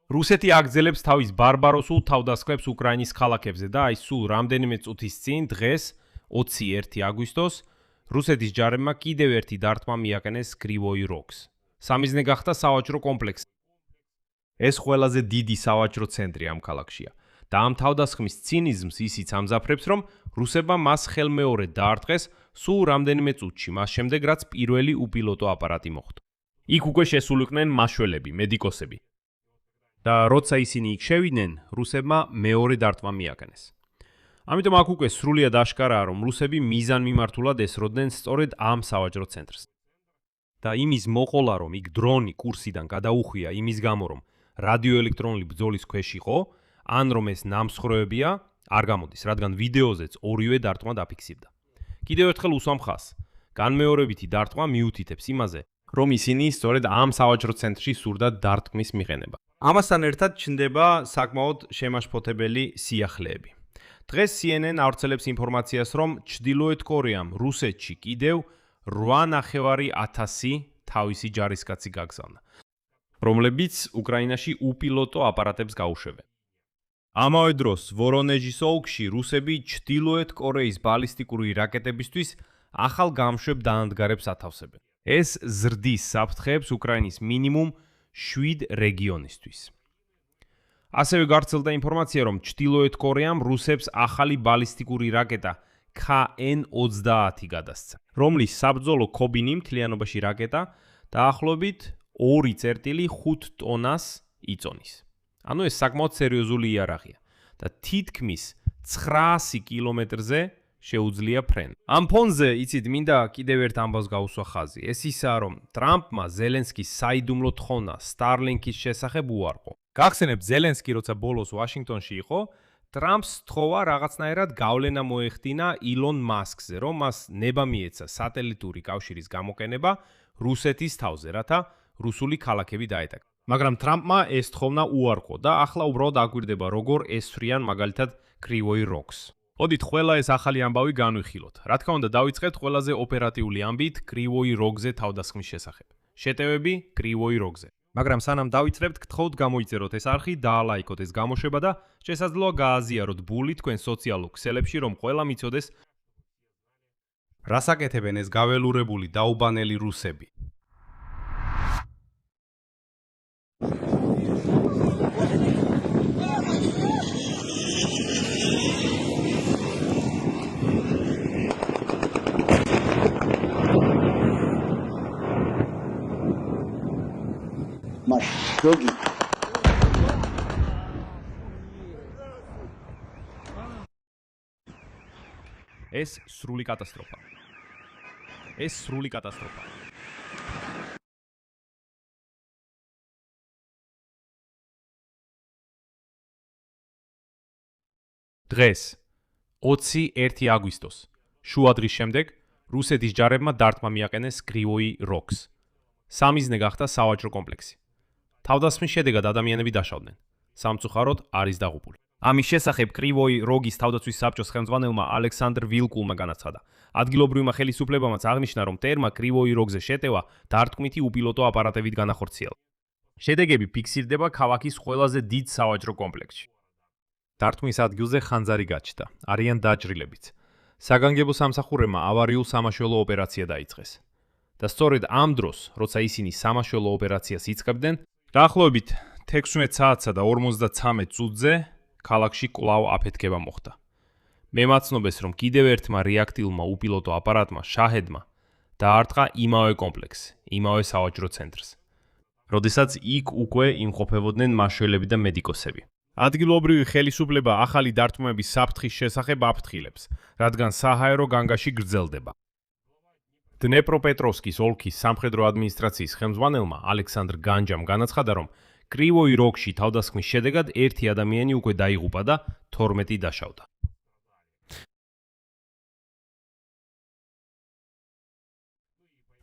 რუსეთი აგრძელებს თავის ბარბაროსულ თავდასხმებს უკრაინის ქალაქებზე და აი სულ რამდენიმე წუთის წინ დღეს 21 აგვისტოს რუსეთის ჯარებმა კიდევ ერთი დარტყმა მიაკენეს კრივოი როგს. სამიზნე გახდა სავაჭრო კომპლექსი. ეს ყველაზე დიდი სავაჭრო ცენტრი ამ ქალაქშია და ამ თავდასხმის ცინიზმს ისიც ამზაფრებს, რომ რუსებმა მას ხელმეორედ დაარტყეს სულ რამდენიმე წუთში, მას შემდეგ რაც პირველი უპილოტო აპარატი მოხვდა. იქ უკვე შესულიყვნენ მაშველები, მედიკოსები. და როცა ისინი იქ შევიდნენ, რუსებმა მეორე დარტყმა მიაკენეს. ამიტომ აქ უკვე სრულიად აშკარაა, რომ რუსები მიზანმიმართულად ესროდნენ სწორედ ამ სავაჭრო ცენტრს. და იმის მოყოლა, რომ იქ დრონი კურსიდან გადაუხვია იმის გამო, რომ რადიოელექტრონული ბრძოლის ქვეშ იყო, ან რომ ეს ნამსხვრევებია, არ გამოდის, რადგან ვიდეოზეც ორივე დარტყმა დაფიქსირდა. კიდევ ერთხელ უსვამ ხაზს, განმეორებითი დარტყმა მიუთითებს იმაზე, რომ ისინი სწორედ ამ სავაჭრო ცენტრში სურდათ დარტყმის მიღება. ამასთან ერთად ჩნდება საკმაოდ შემაშფოთებელი სიახლეები. დღეს CNN ავრცელებს ინფორმაციას, რომ ჩრდილოეთ კორეამ რუსეთში კიდევ 8,500 თავისი ჯარისკაცი გაგზავნა, რომლებიც უკრაინაში უპილოტო აპარატებს გაუშვებენ. ამავე დროს ვორონეჟის ოლქში რუსები ჩრდილოეთ კორეის ბალისტიკური რაკეტებისთვის ახალ გამშვებ დაანდგარებს ათავსებენ. ეს ზრდის საფრთხეებს უკრაინის მინიმუმ 7 რეგიონისთვის. ასევე გავრცელდა ინფორმაცია, რომ ჩრდილოეთ კორეამ რუსებს ახალი ბალისტიკური რაკეტა KN-30 გადასცა, რომლის საბრძოლო ქობინი მთლიანობაში რაკეტა დაახლოებით 2,5 ტონას იწონის. ანუ ეს საკმაოდ სერიოზული იარაღია და თითქმის 900 კილომეტრზე შეუძლია ფრენა. ამ ფონზე იცით მინდა კიდევ ერთ ამბავს გაუსვა ხაზი. ეს ისაა, რომ ტრამპმა ზელენსკის საიდუმლო თხოვნა Starlink-ის შესახებ უარყო. გახსენებთ, ზელენსკი როცა ბოლოს ვაშინგტონში იყო, ტრამპს თხოვა რაღაცნაირად გავლენა მოეხდინა ილონ მასკზე, რომ მას ნება მიეცა სატელიტური კავშირის გამოყენება რუსეთის თავზე, რათა რუსული ქალაქები დაეტაკა. მაგრამ ტრამპმა ეს თხოვნა უარყო და ახლა უბრალოდ აგვირდება, როგორ ესვრიან მაგალითად კრივოი როგს. მოდით ყველა ეს ახალი ამბავი განვიხილოთ. რა თქმა უნდა, დავიწყებთ ყველაზე ოპერატიული ამბით კრივოი როგზე თავდასხმის შესახებ. შეტევები კრივოი როგზე. მაგრამ სანამ დავიწყებთ, გთხოვთ გამოიწეროთ ეს არხი, დაალაიქოთ ეს გამოშვება და შესაძლოა გააზიაროთ ბული თქვენ სოციალურ ქსელებში, რომ ყველა მიცოდეს რას აკეთებენ ეს გაველურებული დაუბანელი რუსები. Rogi. ეს სრული კატასტროფა. ეს სრული კატასტროფა. დღეს 21 აგვისტოს შუადღის შემდეგ რუსეთის ჯარებმა დარტყმა მიაკენეს კრივოი როგს. სამიზნე გახდა სავაჭრო კომპლექსი. თავდასხმის შედეგად ადამიანები დაშავდნენ. სამწუხაროდ არის დაღუპული. ამის შესახებ კრივოი როგის თავდაცვის საბჭოს ხელმძღვანელმა ალექსანდრ ვილკულმა განაცხადა. ადგილობრივმა ხელისუფლებამაც აღნიშნა, რომ მტერმა კრივოი როგზე შეტევა დარტყმითი უპილოტო აპარატებით განახორციელა. შედეგები ფიქსირდება ქალაქის ყველაზე დიდ სავაჭრო კომპლექსში. დარტყმის ადგილზე ხანძარი გაჩნდა, არიან დაჭრილებიც. საგანგებო სამსახურებმა ავარიულ სამაშველო ოპერაცია დაიწყეს. და სწორედ ამ დროს, როცა ისინი სამაშველო ოპერაციას იწყებდნენ, დაახლოებით 16 საათსა და 53 წუთზე ქალაქში კვლავ აფეთქება მოხდა. მემაცნობს, რომ კიდევ ერთმა რეაქტიულმა უპილოტო აპარატმა შაჰედმა დაარტყა იმავე კომპლექსს, იმავე სავაჭრო ცენტრს. როდესაც იქ უკვე იმყოფებოდნენ მაშველები და მედიკოსები. ადგილობრივი ხელისუფლება ახალი დარტყმების საფრთხის შესახებ აფრთხილებს, რადგან საჰაერო განგაში გრძელდება. დნეპროპეტროვსკის ოლქის სამხედრო ადმინისტრაციის ხელმძღვანელმა ალექსანდრ განჯამ განაცხადა, რომ კრივოი როგში თავდასხმის შედეგად ერთი ადამიანი უკვე დაიღუპა და 12 დაშავდა.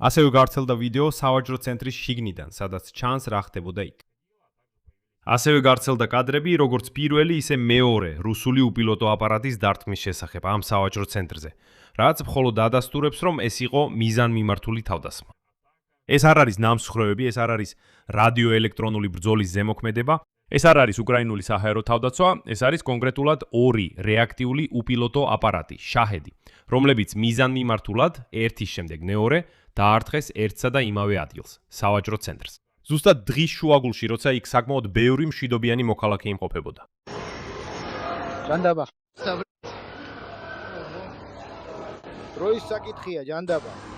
ასევე გავრცელდა ვიდეო სავაჭრო ცენტრის შიგნიდან, სადაც ჩანს რა ხდებოდა იქ. ასევე გავრცელდა კადრები, როგორც პირველი, ისე მეორე რუსული უპილოტო აპარატის დარტყმის შესახებ ამ სავაჭრო ცენტრზე, რაც მხოლოდ ადასტურებს, რომ ეს იყო მიზანმიმართული თავდასხმა. ეს არ არის ნამსხვრევები, ეს არ არის რადიოელექტრონული ბრძოლის ზემოქმედება, ეს არ არის უკრაინული საჰაერო თავდაცვა, ეს არის კონკრეტულად ორი რეაქტიული უპილოტო აპარატი, შაჰედი, რომლებიც მიზანმიმართულად ერთის შემდეგ მეორე დაარტყეს ერთსა და იმავე ადგილს, სავაჭრო ცენტრს. ზუსტად დღის შუაგულში, როცა იქ საკმაოდ ბევრი მშვიდობიანი მოქალაქე იმყოფებოდა. ჯანდაბა. დროის საკითხია, ჯანდაბა.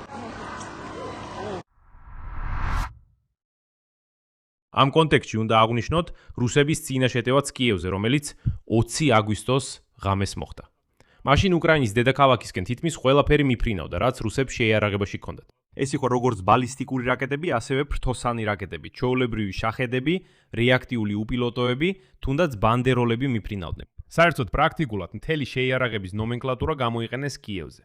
ამ კონტექსტში უნდა აღვნიშნოთ რუსების წინა შეტევაც კიევზე, რომელიც 20 აგვისტოს ღამეს მოხდა. მაშინ უკრაინის დედაქალაქისკენ თითქმის ყველაფერი მიფრინავდა, რაც რუსებს შეიარაღებაში ჰქონდათ. ეს იყო როგორც ბალისტიკური რაკეტები, ასევე ფრთოსანი რაკეტები, ჩვეულებრივი შაჰედები, რეაქტიული უპილოტოები, თუნდაც ბანდეროლები მიფრინავდნენ. საერთოდ პრაქტიკულად მთელი შეიარაღების ნომენკლატურა გამოიყენეს კიევზე.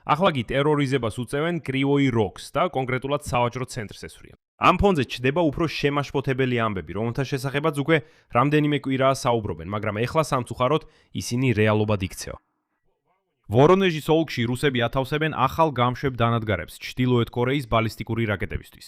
ახლა კი ტერორიზებას უწევენ კრივოი როგს და კონკრეტულად სავაჭრო ცენტრს ესვრიან. ამ ფონზე ჩნდება უფრო შემაშფოთებელი ამბები, რომელთა შესახებაც უკვე რამდენიმე კვირაა საუბრობენ, მაგრამ ეხლა სამწუხაროდ ისინი რეალობად იქცევა. ვორონეჟის ოლქში რუსები ათავსებენ ახალ გამშვებ დანადგარებს ჩრდილოეთ კორეის ბალისტიკური რაკეტებისთვის.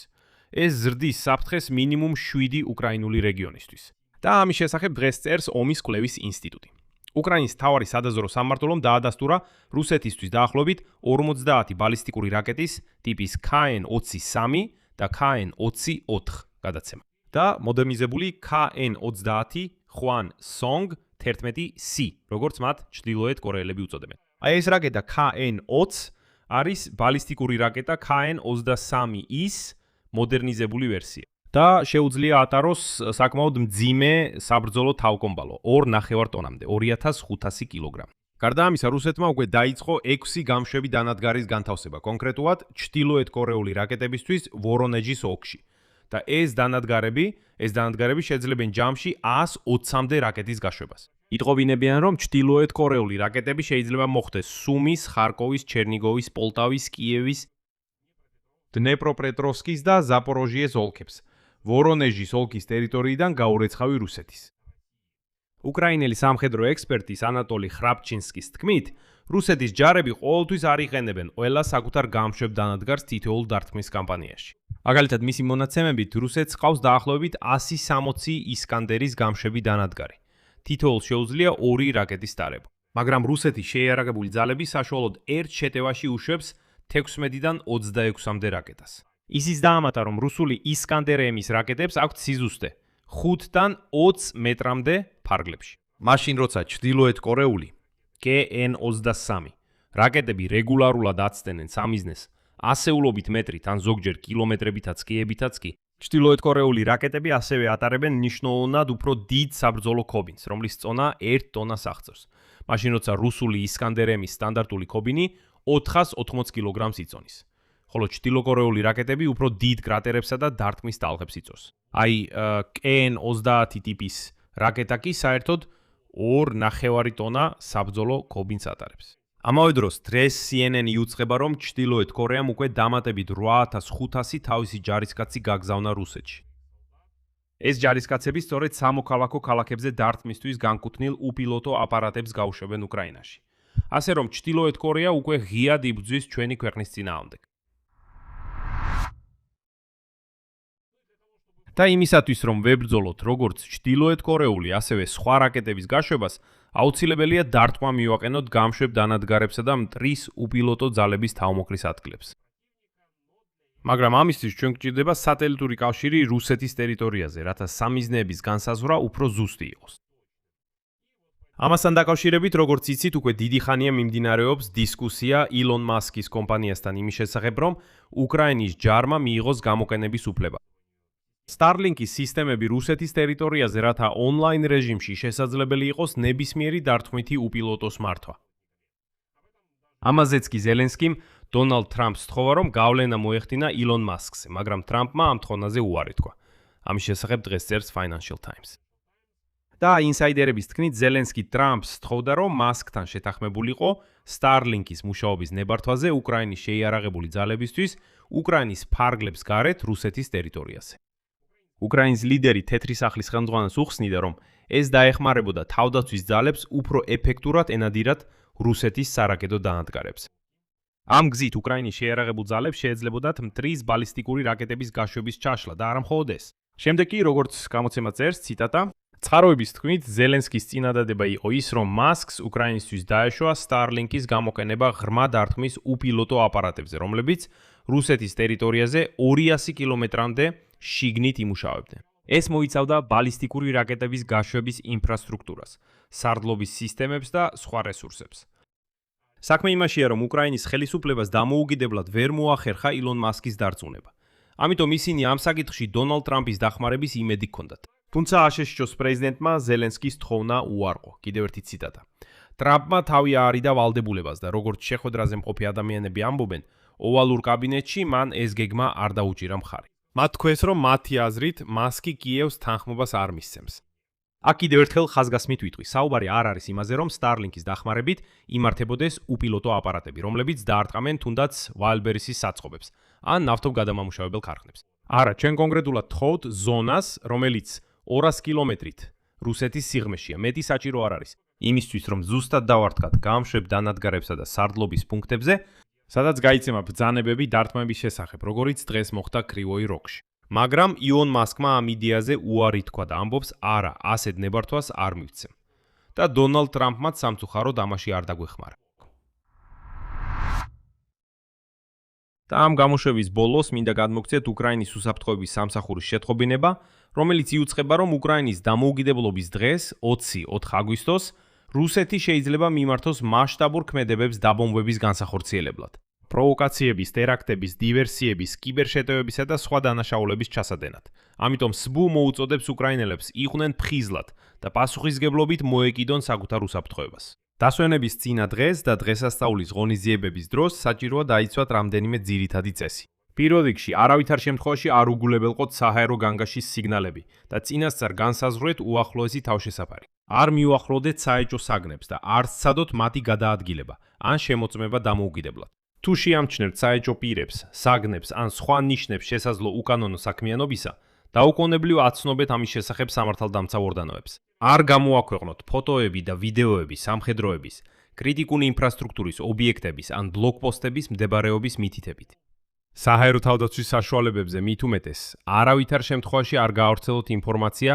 ეს ზრდის საფრთხეს მინიმუმ 7 უკრაინული რეგიონისთვის. და ამის შესახებ დღეს წერს ომის კვლევის ინსტიტუტი. უკრაინის მთავარი სადაზვერვო სამმართველომ დაადასტურა რუსეთისთვის დაახლოებით 50 ბალისტიკური რაკეტის ტიპის KN-23 და KN-24 გადაცემა და მოდერნიზებული KN-30 Hwasong 11C, როგორც მათ ჩრდილოეთ კორეელები უწოდებენ. აი ეს რაკეტა KN-20 არის ბალისტიკური რაკეტა KN-23-ის მოდერნიზებული ვერსია და შეუძლია ატაროს საკმაოდ მძიმე საბრძოლო თავკომბალო 2,5 ტონამდე, 2500 კილოგრამი. გარდა ამისა, რუსეთმა უკვე დაიწყო 6 გამშვები დანადგარის განთავსება, კონკრეტულად ჩრდილოეთ კორეული რაკეტებისთვის ვორონეჟის ოლქში. და ეს დანადგარები შეძლებენ ჯამში 120-მდე რაკეტის გაშვებას. იტყობინებიან, რომ ჩრდილოეთ კორეული რაკეტები შეიძლება მოხვდეს სუმის, ხარკოვის, ჩერნიგოვის, პოლტავის, კიევის, დნეპროპეტროვსკის და ზაპოროჟიეს ოლქებს, ვორონეჟის ოლქის ტერიტორიიდან გაურეცხავი რუსეთის. უკრაინელი სამხედრო ექსპერტის ანატოლი ხრაპჩინსკის თქმით, რუსეთის ჯარები ყოველთვის არ იყენებენ ყველა საკუთარ გამშვებ დანადგარს თითოეულ დარტყმის კამპანიაში. მაგალითად, მისი მონაცემებით რუსეთს ყავს დაახლოებით 160 ისკანდერის გამშვები დანადგარი. თითოეულ შეუძლია 2 რაკეტის ტარება. მაგრამ რუსეთის შეიარაღებული ძალები საშუალოდ ერთ შეტევაში უშვებს 16-დან 26-მდე რაკეტას. ისიც დაამატა, რომ რუსული ისკანდერ-M-ის რაკეტებს აქვთ სიზუსტე 5-დან 20 მეტრამდე ფარგლებში. მაშინ როცა ჩრდილოეთ კორეული KN-23 რაკეტები რეგულარულად აცდენენ სამიზნეს ასეულობით მეტრით ან ზოგჯერ კილომეტრებითაც კიებითაც კი, ჩრდილოეთ კორეული რაკეტები ასევე ატარებენ მნიშვნელოვნად უფრო დიდ საბრძოლო ქობინს, რომლის წონა 1 ტონას აღწევს. მაშინ როცა რუსული ისკანდერ-M-ის სტანდარტული ქობინი 480 კილოგრამს იწონის. ხოლო ჩრდილოკორეული რაკეტები უფრო დიდ კრატერებსა და დარტყმის ტალღებს იწვევს. აი KN-30 ტიპის რაკეტა კი საერთოდ 2,5 ტონა საბრძოლო ქობინს ატარებს. ამავე დროს დღეს CNN იუწყება, რომ ჩრდილოეთ კორეამ უკვე დამატებით 8500 თავისი ჯარისკაცი გაგზავნა რუსეთში. ეს ჯარისკაცები სწორედ სამოქალაქო ქალაქებზე დარტყმისთვის განკუთვნილ უპილოტო აპარატებს გაუშვებენ უკრაინაში. ასე რომ ჩრდილოეთ კორეა უკვე ღიად იბრძვის ჩვენი ქვეყნის წინააღმდეგ. და იმისათვის, რომ ვებრძოლოთ როგორც ჩრდილოეთ კორეული, ასევე სხვა რაკეტების გაშვებას, აუცილებელია დარტყმა მივაყენოთ გამშვებ დანადგარებსა და მტრის უპილოტო ძალების თავმოყრის ადგილებს. მაგრამ ამისთვის ჩვენ გვჭირდება სატელიტური კავშირი რუსეთის ტერიტორიაზე, რათა სამიზნეების განსაზღვრა უფრო ზუსტი იყოს. ამასთან დაკავშირებით, როგორც იცით, უკვე დიდი ხანია მიმდინარეობს დისკუსია ილონ მასკის კომპანიასთან იმის შესახებ, რომ უკრაინის ჯარმა მიიღოს გამოყენების უფლება. Starlink-ის სისტემები რუსეთის ტერიტორიაზე, რათა ონლაინ რეჟიმში შესაძლებელი იყოს ნებისმიერი დარტყმითი უპილოტოს მართვა. ამაზეც კი ზელენსკიმ დონალდ ტრამპს სთხოვა, რომ გავლენა მოეხდინა ილონ მასკზე, მაგრამ ტრამპმა ამ თხოვნაზე უარი თქვა. ამის შესახებ დღეს წერს Financial Times. და ინსაიდერების თქმით, ზელენსკი ტრამპს სთხოვდა, რომ მასკთან შეთანხმებულიყო Starlink-ის მუშაობის ნებართვაზე უკრაინის შეიარაღებული ძალებისთვის უკრაინის ფარგლებს გარეთ რუსეთის ტერიტორიაზე. უკრაინის ლიდერი თეთრი სახლის ხელმძღვანელს უხსნიდა, რომ ეს დაეხმარებოდა თავდაცვის ძალებს უფრო ეფექტურად ენადირათ რუსეთის სარაკეტო დანადგარებს. ამ გზით უკრაინის შეიარაღებულ ძალებს შეეძლებოდათ მტრის ბალისტიკური რაკეტების გაშვების ჩაშლა და არა მხოლოდ ეს. შემდეგ კი, როგორც გამოცემა წერს, ციტატა, წყაროების თქმით, ზელენსკის წინადადება იყო ის, რომ მასკს უკრაინისთვის დაეშვა Starlink-ის გამოყენება ღრმა დარტყმის უპილოტო აპარატებზე, რომლებიც რუსეთის ტერიტორიაზე 200 კილომეტრამდე შიგნით იმუშავებდნენ. ეს მოიცავდა ბალისტიკური რაკეტების გაშვების ინფრასტრუქტურას, სარდლობის სისტემებს და სხვა რესურსებს. საქმე იმაშია, რომ უკრაინის ხელისუფლებას დამოუკიდებლად ვერ მოახერხა ილონ მასკის დარწმუნება. ამიტომ ისინი ამ საკითხში დონალდ ტრამპის დახმარების იმედი ჰქონდათ. თუმცა აშშ-ის პრეზიდენტმა ზელენსკის თხოვნა უარყო. კიდევ ერთი ციტატა. ტრამპმა თავი აარიდა ვალდებულებას და როგორც შეხვედრაზე მყოფი ადამიანები ამბობენ, ოვალურ კაბინეტში მან ეს გეგმა არ დაუჭირა მხარი. მათ თქვეს, რომ მათი აზრით მასკი კიევს თანხმობას არ მისცემს. აქ კიდევ ერთხელ ხაზგასმით ვიტყვი, საუბარი არ არის იმაზე, რომ Starlink-ის დახმარებით იმართებოდეს უპილოტო აპარატები, რომლებიც დაარტყამენ თუნდაც Wildberries-ის საწყობებს ან ნავთობგადამამუშავებელ ქარხნებს. არა, ჩვენ კონკრეტულად თხოვთ ზონას, რომელიც 200 კილომეტრით რუსეთის სიღრმეშია, მეტი საჭირო არ არის. იმისთვის, რომ ზუსტად დავარტყათ გამშვებ დანადგარებსა და სარდლობის პუნქტებზე, სადაც გაიცემა ბრძანებები დარტყმების შესახებ, როგორიც დღეს მოხდა კრივოი როგში. მაგრამ ილონ მასკმა ამ იდეაზე უარი თქვა და ამბობს, არა, ასეთ ნებართვას არ მივცემ. და დონალდ ტრამპმაც სამწუხაროდ ამაში არ დაგვეხმარა. და ამ გამოშვების ბოლოს მინდა გადმოგცეთ უკრაინის უსაფრთხოების სამსახურის შეთხობინება, რომელიც იუწყება, რომ უკრაინის დამოუკიდებლობის დღეს, 24 აგვისტოს, რუსეთი შეიძლება მიმართოს მასშტაბურ ქმედებებს დაბომბვების განსახორციელებლად. პროვოკაციების, ტერაქტების, დივერსიების, კიბერშეტევებისა და სხვა დანაშაულების ჩასადენად. ამიტომ SBU მოუწოდებს უკრაინელებს იყვნენ ფხიზლად და პასუხისგებლობით მოეკიდონ საკუთარ უსაფრთხოებას. დასვენების წინა დღეს და დღესასწაულის ღონისძიებების დროს საჭიროა დაიცვათ რამდენიმე ძირითადი წესი. პირველ რიგში, არავითარ შემთხვევაში არ უგულებელყოთ საჰაერო განგაშის სიგნალები და წინასწარ განსაზღვრეთ უახლოესი თავშესაფარი. არ მიუახლოვდეთ საეჭვო საგნებს და არ სცადოთ მათი გადაადგილება ან შემოწმება დამოუკიდებლად. თუ შეამჩნევთ საეჭვო პირებს, საგნებს ან სხვა ნიშნებს შესაძლო უკანონო საქმიანობისა, დაუყოვნებლივ აცნობეთ ამის შესახებ სამართალდამცავ ორგანოებს. არ გამოაქვეყნოთ ფოტოები და ვიდეოები სამხედროების, კრიტიკული ინფრასტრუქტურის ობიექტების ან ბლოკპოსტების მდებარეობის მითითებით. საჰაერო თავდაცვის საშუალებებზე მით უმეტეს, არავითარ შემთხვევაში არ გაავრცელოთ ინფორმაცია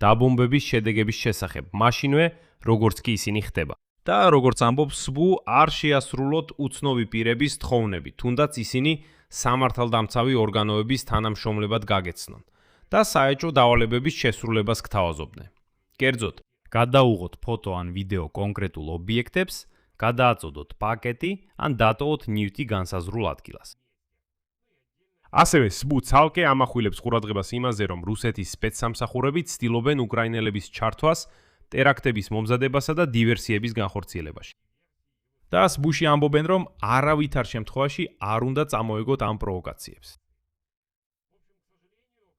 დაბომბების შედეგების შესახებ, მაშინვე, როგორც კი ისინი ხდება. და როგორც ამბობს SBU, არ შეასრულოთ უცნობი პირების თხოვნები, თუნდაც ისინი სამართალდამცავი ორგანოების თანამშრომლებად გაგეცნონ და საეჭვო დავალებების შესრულებას გთავაზობდნენ. კერძოდ, გადაუღოთ ფოტო ან ვიდეო კონკრეტულ ობიექტებს, გადააწოდოთ პაკეტი ან დატოვოთ ნივთი განსაზღვრულ ადგილას. ასევე SBU ცალკე ამახვილებს ყურადღებას იმაზე, რომ რუსეთის სპეცსამსახურები ცდილობენ უკრაინელების ჩართვას ტერაქტების მომზადებასა და დივერსიების განხორციელებაში. და SBU-ში ამბობენ, რომ არავითარ შემთხვევაში არ უნდა წამოეგოთ ამ პროვოკაციებს.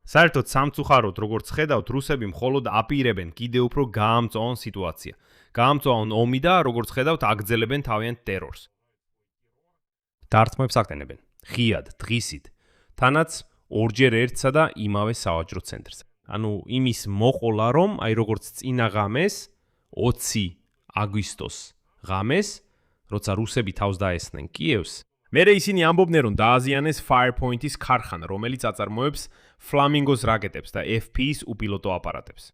საერთოდ სამწუხაროდ, როგორც ხედავთ, რუსები მხოლოდ აპირებენ კიდევ უფრო გაამწვაონ სიტუაცია. გაამწვაონ ომი და როგორც ხედავთ, აგრძელებენ თავიანთ ტერორს. დარტყმებს აკეთებენ ღიად, დღისით, თანაც ორჯერ ერთსა და იმავე სავაჭრო ცენტრზე. ანუ იმის მოყოლა, რომ აი როგორც წინა ღამეს 20 აგვისტოს ღამეს, როცა რუსები თავს დაესხნენ კიევს, მერე ისინი ამბობდნენ, რომ დააზიანეს Firepoint-ის ქარხანა, რომელიც აწარმოებს Flamingos რაკეტებს და FP-ის უპილოტო აპარატებს.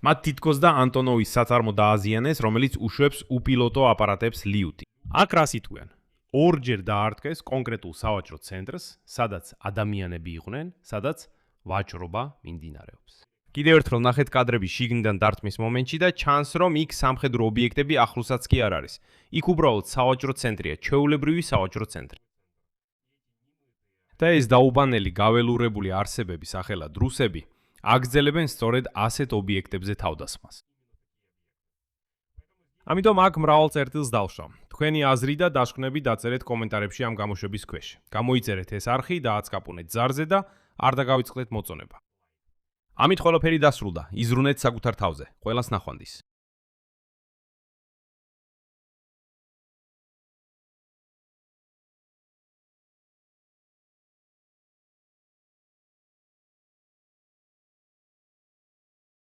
მათ თითქოს და ანტონოვის საწარმო დააზიანეს, რომელიც უშვებს უპილოტო აპარატებს ლიუთი. აქ რას იტყვიან? ორჯერ დაარტყეს კონკრეტულ სავაჭრო ცენტრს, სადაც ადამიანები იყვნენ, სადაც ვაჭრობა მიმდინარეობს. კიდევ ერთხელ ნახეთ კადრები შიგნიდან დარტყმის მომენტში და ჩანს, რომ იქ სამხედრო ობიექტები ახლოსაც კი არ არის. იქ უბრალოდ სავაჭრო ცენტრია, ჩვეულებრივი სავაჭრო ცენტრი. და ეს დაუბანელი გაველურებული არსებები სახელად რუსები აგრძელებენ სწორედ ასეთ ობიექტებზე თავდასხმას. ამიტომ აქ მრავალ წერტილს დავშვა. თქვენი აზრი და დასკვნები დაწერეთ კომენტარებში ამ გამოშვების ქვეშ. გამოიწერეთ ეს არხი და აწკაპუნეთ ზარზე და არ დაგავიწყდეთ მოწონება. ამით ყველაფერი დასრულდა. იზრუნეთ საკუთარ თავზე. ყველას ნახვამდის.